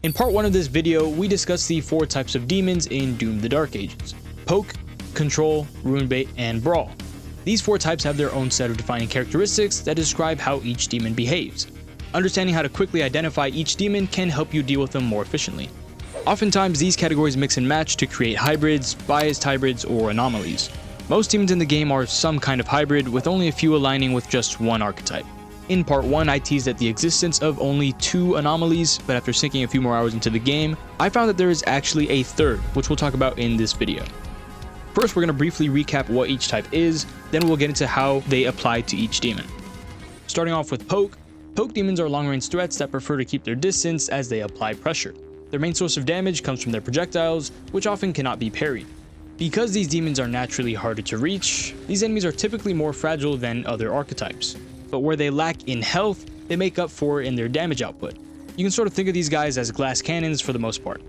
In part 1 of this video, we discussed the 4 types of demons in Doom the Dark Ages: Poke, Control, Rune Bait, and Brawl. These 4 types have their own set of defining characteristics that describe how each demon behaves. Understanding how to quickly identify each demon can help you deal with them more efficiently. Oftentimes, these categories mix and match to create hybrids, biased hybrids, or anomalies. Most demons in the game are some kind of hybrid, with only a few aligning with just one archetype. In part 1, I teased at the existence of only 2 anomalies, but after sinking a few more hours into the game, I found that there is actually a third, which we'll talk about in this video. First, we're going to briefly recap what each type is, then we'll get into how they apply to each demon. Starting off with Poke. Poke demons are long-range threats that prefer to keep their distance as they apply pressure. Their main source of damage comes from their projectiles, which often cannot be parried. Because these demons are naturally harder to reach, these enemies are typically more fragile than other archetypes. But where they lack in health, they make up for in their damage output. You can sort of think of these guys as glass cannons for the most part.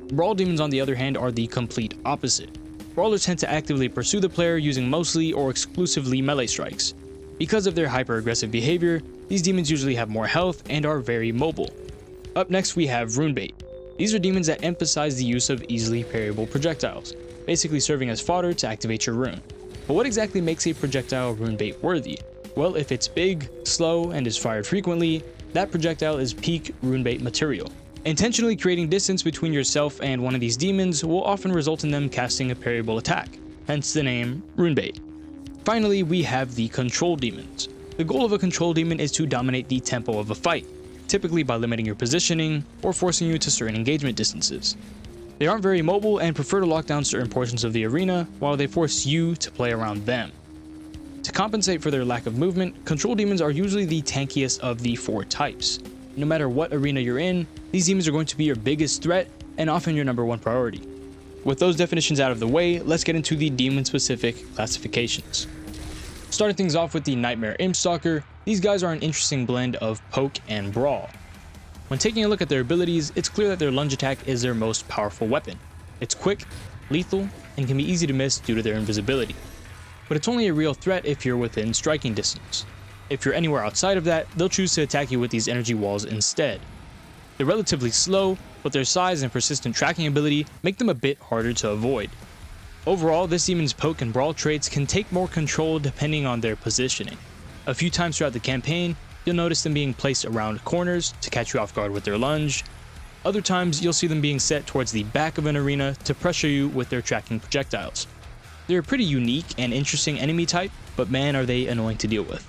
Brawl demons, on the other hand, are the complete opposite. Brawlers tend to actively pursue the player using mostly or exclusively melee strikes. Because of their hyper-aggressive behavior, these demons usually have more health and are very mobile. Up next, we have Rune Bait. These are demons that emphasize the use of easily parryable projectiles, basically serving as fodder to activate your rune. But what exactly makes a projectile Rune Bait worthy? Well, if it's big, slow, and is fired frequently, that projectile is peak Rune Bait material. Intentionally creating distance between yourself and one of these demons will often result in them casting a parryable attack, hence the name Rune Bait. Finally, we have the Control demons. The goal of a Control demon is to dominate the tempo of a fight, typically by limiting your positioning or forcing you to certain engagement distances. They aren't very mobile and prefer to lock down certain portions of the arena while they force you to play around them. To compensate for their lack of movement, Control demons are usually the tankiest of the 4 types. No matter what arena you're in, these demons are going to be your biggest threat and often your number 1 priority. With those definitions out of the way, let's get into the demon-specific classifications. Starting things off with the Nightmare Imp Stalker, these guys are an interesting blend of Poke and Brawl. When taking a look at their abilities, it's clear that their lunge attack is their most powerful weapon. It's quick, lethal, and can be easy to miss due to their invisibility. But it's only a real threat if you're within striking distance. If you're anywhere outside of that, they'll choose to attack you with these energy walls instead. They're relatively slow, but their size and persistent tracking ability make them a bit harder to avoid. Overall, this demon's Poke and Brawl traits can take more control depending on their positioning. A few times throughout the campaign, you'll notice them being placed around corners to catch you off guard with their lunge. Other times, you'll see them being set towards the back of an arena to pressure you with their tracking projectiles. They're a pretty unique and interesting enemy type, but man are they annoying to deal with.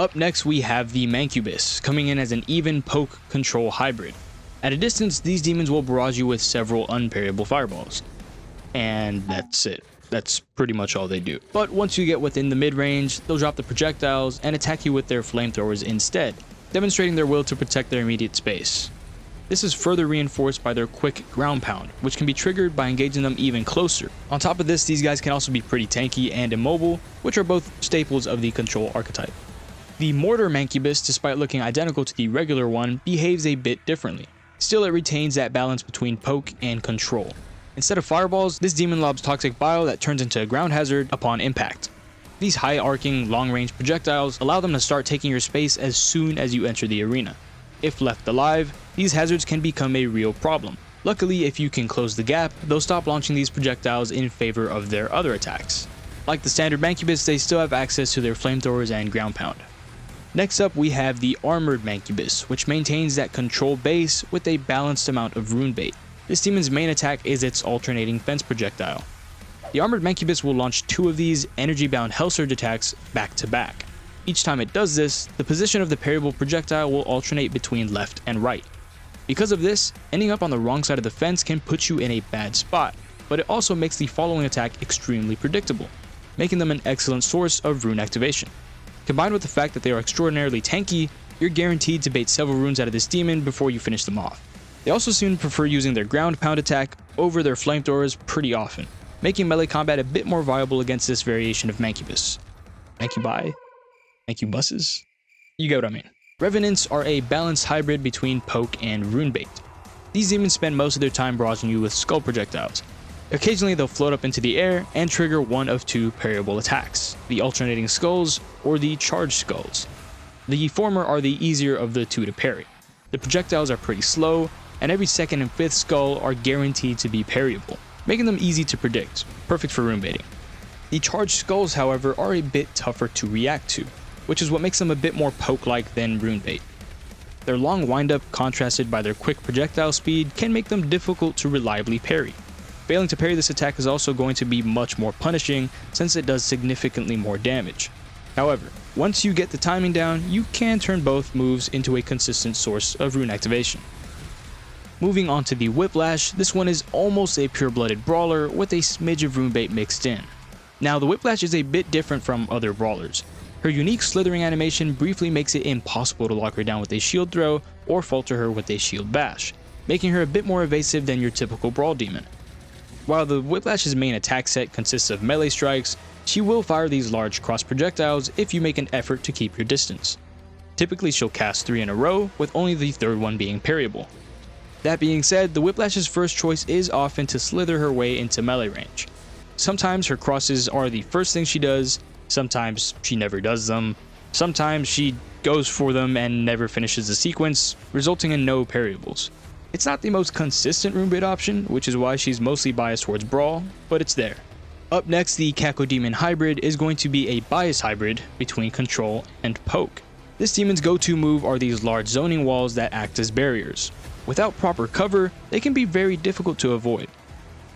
Up next, we have the Mancubus, coming in as an even Poke Control hybrid. At a distance, these demons will barrage you with several unparryable fireballs. And that's it. That's pretty much all they do. But once you get within the mid-range, they'll drop the projectiles and attack you with their flamethrowers instead, demonstrating their will to protect their immediate space. This is further reinforced by their quick ground pound, which can be triggered by engaging them even closer. On top of this, these guys can also be pretty tanky and immobile, which are both staples of the Control archetype. The Mortar Mancubus, despite looking identical to the regular one, behaves a bit differently. Still, it retains that balance between Poke and Control. Instead of fireballs, this demon lobs toxic bile that turns into a ground hazard upon impact. These high-arcing, long-range projectiles allow them to start taking your space as soon as you enter the arena. If left alive, these hazards can become a real problem. Luckily, if you can close the gap, they'll stop launching these projectiles in favor of their other attacks. Like the standard Mancubus, they still have access to their flamethrowers and ground pound. Next up, we have the Armored Mancubus, which maintains that Control base with a balanced amount of Rune Bait. This demon's main attack is its alternating fence projectile. The Armored Mancubus will launch 2 of these energy-bound Hell Surge attacks back to back. Each time it does this, the position of the parryable projectile will alternate between left and right. Because of this, ending up on the wrong side of the fence can put you in a bad spot, but it also makes the following attack extremely predictable, making them an excellent source of rune activation. Combined with the fact that they are extraordinarily tanky, you're guaranteed to bait several runes out of this demon before you finish them off. They also seem to prefer using their ground pound attack over their flamethrowers pretty often, making melee combat a bit more viable against this variation of Mancubus. Mancubi? Mancubuses? You get what I mean. Revenants are a balanced hybrid between Poke and Rune Bait. These demons spend most of their time barraging you with skull projectiles. Occasionally they'll float up into the air and trigger one of 2 parryable attacks, the alternating skulls or the charged skulls. The former are the easier of the 2 to parry. The projectiles are pretty slow, and every second and fifth skull are guaranteed to be parryable, making them easy to predict, perfect for rune baiting. The charged skulls, however, are a bit tougher to react to, which is what makes them a bit more poke-like than Rune Bait. Their long windup, contrasted by their quick projectile speed, can make them difficult to reliably parry. Failing to parry this attack is also going to be much more punishing since it does significantly more damage. However, once you get the timing down, you can turn both moves into a consistent source of rune activation. Moving on to the Whiplash, this one is almost a pure-blooded brawler with a smidge of Rune Bait mixed in. Now, the Whiplash is a bit different from other brawlers. Her unique slithering animation briefly makes it impossible to lock her down with a shield throw or falter her with a shield bash, making her a bit more evasive than your typical Brawl demon. While the Whiplash's main attack set consists of melee strikes, she will fire these large cross projectiles if you make an effort to keep your distance. Typically she'll cast 3 in a row, with only the third one being parryable. That being said, the Whiplash's first choice is often to slither her way into melee range. Sometimes her crosses are the first thing she does, sometimes she never does them, sometimes she goes for them and never finishes the sequence, resulting in no parryables. It's not the most consistent Rune Bait option, which is why she's mostly biased towards Brawl, but it's there. Up next, the Cacodemon Hybrid is going to be a bias hybrid between Control and Poke. This demon's go-to move are these large zoning walls that act as barriers. Without proper cover, they can be very difficult to avoid.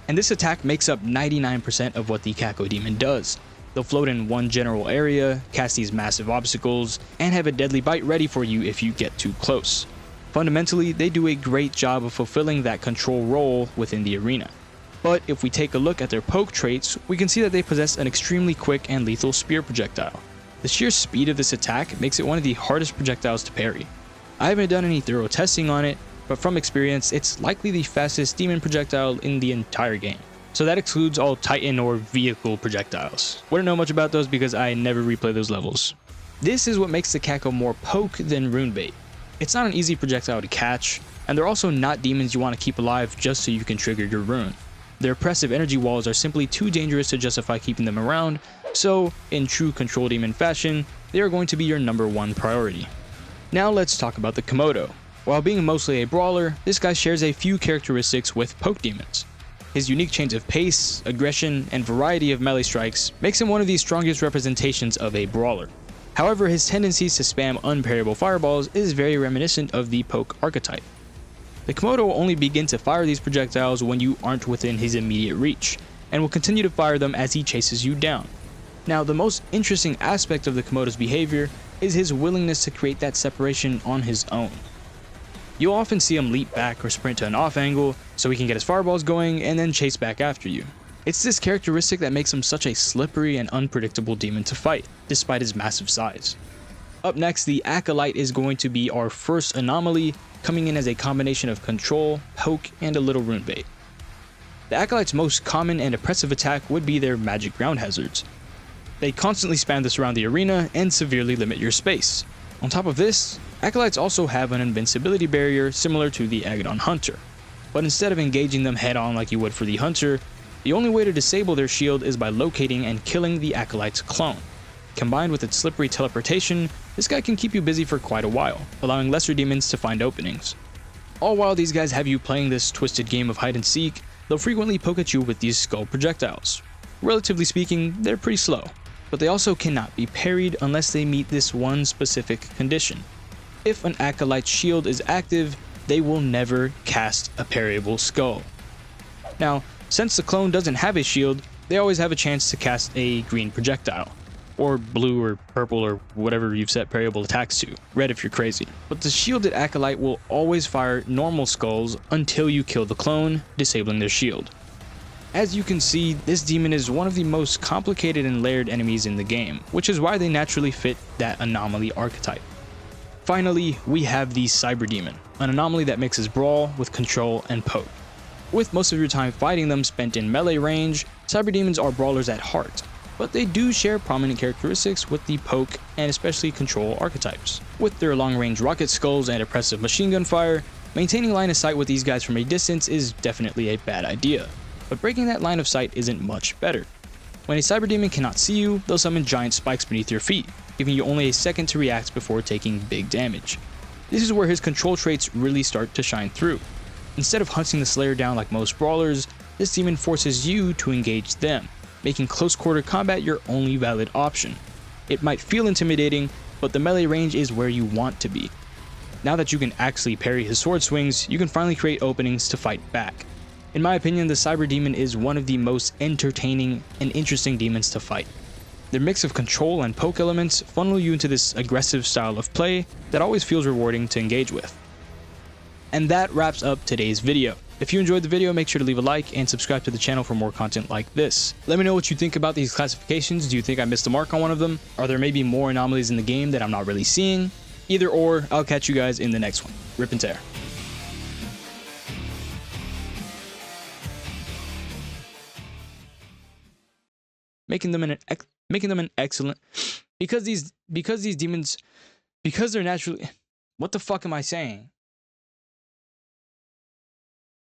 And this attack makes up 99% of what the Cacodemon does. They'll float in one general area, cast these massive obstacles, and have a deadly bite ready for you if you get too close. Fundamentally, they do a great job of fulfilling that control role within the arena. But if we take a look at their poke traits, we can see that they possess an extremely quick and lethal spear projectile. The sheer speed of this attack makes it one of the hardest projectiles to parry. I haven't done any thorough testing on it, but from experience, it's likely the fastest demon projectile in the entire game. So that excludes all Titan or vehicle projectiles. Wouldn't know much about those because I never replay those levels. This is what makes the Caco more poke than Rune Bait. It's not an easy projectile to catch, and they're also not demons you want to keep alive just so you can trigger your rune. Their oppressive energy walls are simply too dangerous to justify keeping them around, so in true Control Demon fashion, they are going to be your #1 priority. Now let's talk about the Komodo. While being mostly a brawler, this guy shares a few characteristics with poke demons. His unique change of pace, aggression, and variety of melee strikes makes him one of the strongest representations of a brawler. However, his tendencies to spam unparryable fireballs is very reminiscent of the poke archetype. The Komodo will only begin to fire these projectiles when you aren't within his immediate reach, and will continue to fire them as he chases you down. Now, the most interesting aspect of the Komodo's behavior is his willingness to create that separation on his own. You'll often see him leap back or sprint to an off angle so he can get his fireballs going and then chase back after you. It's this characteristic that makes him such a slippery and unpredictable demon to fight, despite his massive size. Up next, the Acolyte is going to be our first anomaly, coming in as a combination of Control, Poke, and a little Rune Bait. The Acolyte's most common and oppressive attack would be their magic ground hazards. They constantly spam this around the arena and severely limit your space. On top of this, Acolytes also have an invincibility barrier similar to the Agadon Hunter, but instead of engaging them head-on like you would for the Hunter, the only way to disable their shield is by locating and killing the Acolyte's clone. Combined with its slippery teleportation, this guy can keep you busy for quite a while, allowing lesser demons to find openings. All while these guys have you playing this twisted game of hide and seek, they'll frequently poke at you with these skull projectiles. Relatively speaking, they're pretty slow, but they also cannot be parried unless they meet this one specific condition. If an Acolyte's shield is active, they will never cast a parryable skull. Now, since the clone doesn't have a shield, they always have a chance to cast a green projectile, or blue or purple or whatever you've set parryable attacks to, red if you're crazy. But the shielded Acolyte will always fire normal skulls until you kill the clone, disabling their shield. As you can see, this demon is one of the most complicated and layered enemies in the game, which is why they naturally fit that anomaly archetype. Finally, we have the Cyberdemon, an anomaly that mixes Brawl with Control and Poke. With most of your time fighting them spent in melee range, Cyberdemons are brawlers at heart, but they do share prominent characteristics with the Poke and especially Control archetypes. With their long-range rocket skulls and oppressive machine gun fire, maintaining line of sight with these guys from a distance is definitely a bad idea, but breaking that line of sight isn't much better. When a Cyberdemon cannot see you, they'll summon giant spikes beneath your feet, giving you only a second to react before taking big damage. This is where his control traits really start to shine through. Instead of hunting the Slayer down like most brawlers, this demon forces you to engage them, making close quarter combat your only valid option. It might feel intimidating, but the melee range is where you want to be. Now that you can actually parry his sword swings, you can finally create openings to fight back. In my opinion, the Cyberdemon is one of the most entertaining and interesting demons to fight. Their mix of control and poke elements funnel you into this aggressive style of play that always feels rewarding to engage with. And that wraps up today's video. If you enjoyed the video, make sure to leave a like and subscribe to the channel for more content like this. Let me know what you think about these classifications. Do you think I missed the mark on one of them? Are there maybe more anomalies in the game that I'm not really seeing? Either or, I'll catch you guys in the next one. Rip and tear. Making them an excellent, because these demons, because they're naturally, what the fuck am I saying?